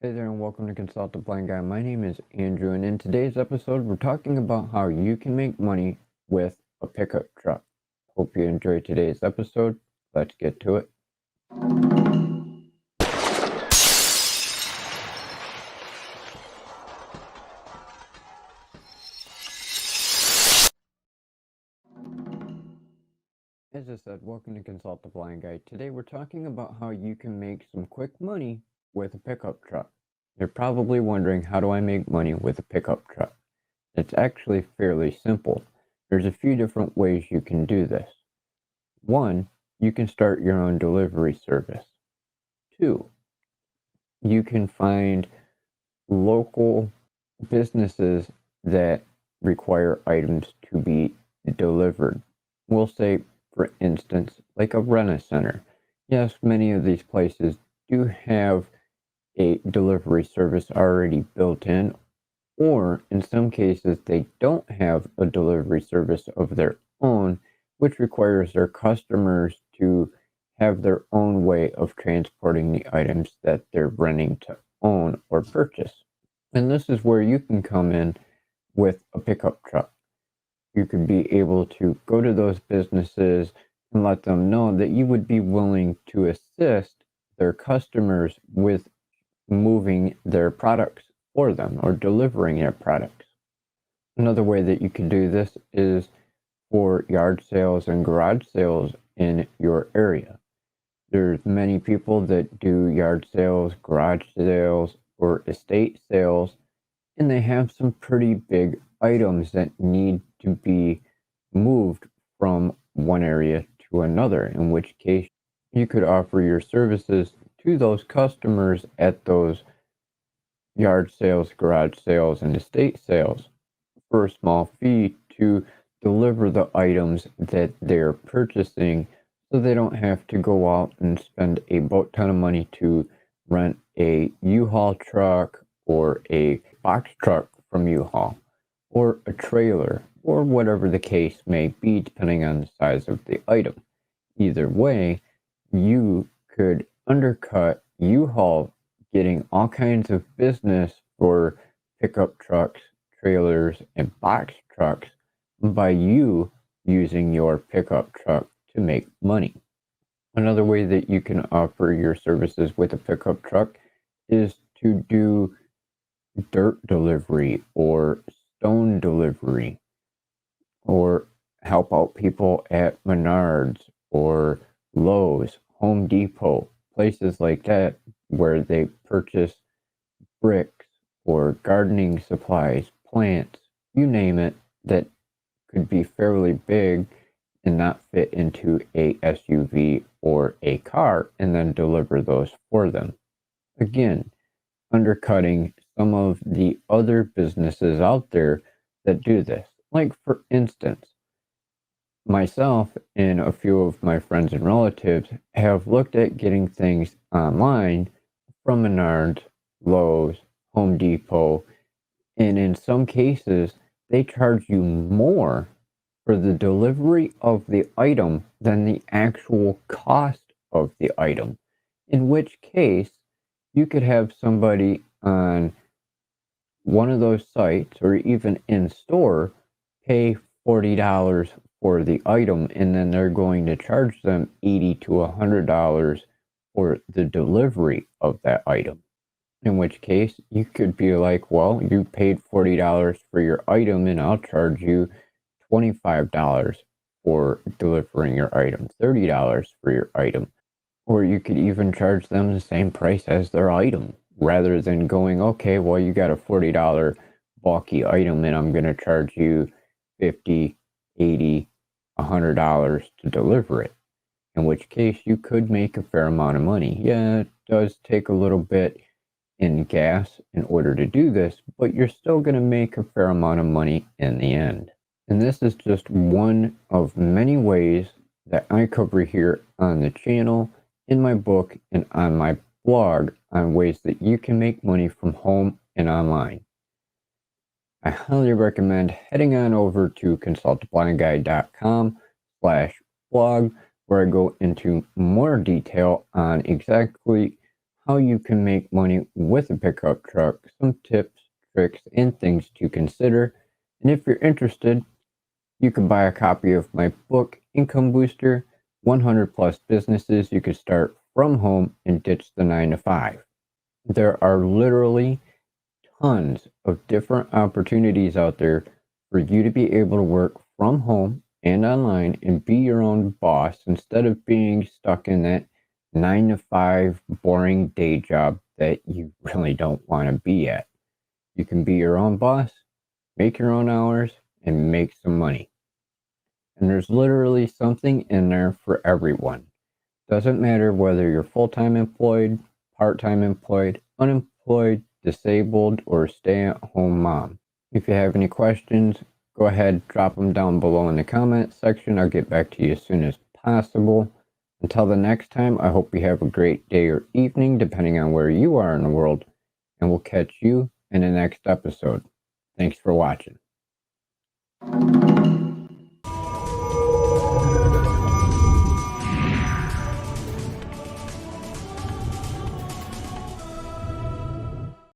Hey there and welcome to Consult the Blind Guy. My name is Andrew, and in today's episode we're talking about how you can make money with a pickup truck. Hope you enjoy today's episode. Let's get to it. As I said, welcome to Consult the Blind Guy. Today we're talking about how you can make some quick money with a pickup truck. You're probably wondering, how do I make money with a pickup truck? It's actually fairly simple. There's a few different ways you can do this. 1, you can start your own delivery service. 2, you can find local businesses that require items to be delivered. We'll say, for instance, like a rent-a-center. Yes, many of these places do have a delivery service already built in, or in some cases they don't have a delivery service of their own, which requires their customers to have their own way of transporting the items that they're renting to own or purchase. And this is where you can come in with a pickup truck. You could be able to go to those businesses and let them know that you would be willing to assist their customers with moving their products for them or delivering their products. Another way that you can do this is for yard sales and garage sales in your area. There's many people that do yard sales, garage sales, or estate sales, and they have some pretty big items that need to be moved from one area to another, in which case you could offer your services to those customers at those yard sales, garage sales, and estate sales for a small fee to deliver the items that they're purchasing, so they don't have to go out and spend a boat ton of money to rent a U-Haul truck or a box truck from U-Haul or a trailer or whatever the case may be, depending on the size of the item. Either way, you could undercut U-Haul getting all kinds of business for pickup trucks, trailers, and box trucks by you using your pickup truck to make money. Another way that you can offer your services with a pickup truck is to do dirt delivery or stone delivery, or help out people at Menards or Lowe's, Home Depot, places like that where they purchase bricks or gardening supplies, plants, you name it, that could be fairly big and not fit into a SUV or a car, and then deliver those for them. Again, undercutting some of the other businesses out there that do this. Like, for instance, myself and a few of my friends and relatives have looked at getting things online from Menards, Lowe's, Home Depot, and in some cases, they charge you more for the delivery of the item than the actual cost of the item. In which case, you could have somebody on one of those sites or even in store pay $40 for the item, and then they're going to charge them $80 to $100 for the delivery of that item. In which case, you could be like, well, you paid $40 for your item, and I'll charge you $25 for delivering your item, $30 for your item. Or you could even charge them the same price as their item, rather than going, okay, well, you got a $40 bulky item and I'm going to charge you $50, $80, $100 to deliver it. In which case, you could make a fair amount of money. Yeah, it does take a little bit in gas in order to do this, but you're still going to make a fair amount of money in the end. And this is just one of many ways that I cover here on the channel, in my book, and on my blog, on ways that you can make money from home and online. I highly recommend heading on over to consulttheblindguy.com/blog, where I go into more detail on exactly how you can make money with a pickup truck, some tips, tricks, and things to consider. And if you're interested, you can buy a copy of my book, Income Booster, 100 plus businesses you could start from home and ditch the 9 to 5. There are literally tons of different opportunities out there for you to be able to work from home and online and be your own boss instead of being stuck in that 9 to 5 boring day job that you really don't want to be at. You can be your own boss, make your own hours, and make some money. And there's literally something in there for everyone. Doesn't matter whether you're full-time employed, part-time employed, unemployed, disabled, or stay-at-home mom. If you have any questions, go ahead, drop them down below in the comments section. I'll get back to you as soon as possible. Until the next time, I hope you have a great day or evening, depending on where you are in the world, and we'll catch you in the next episode. Thanks for watching.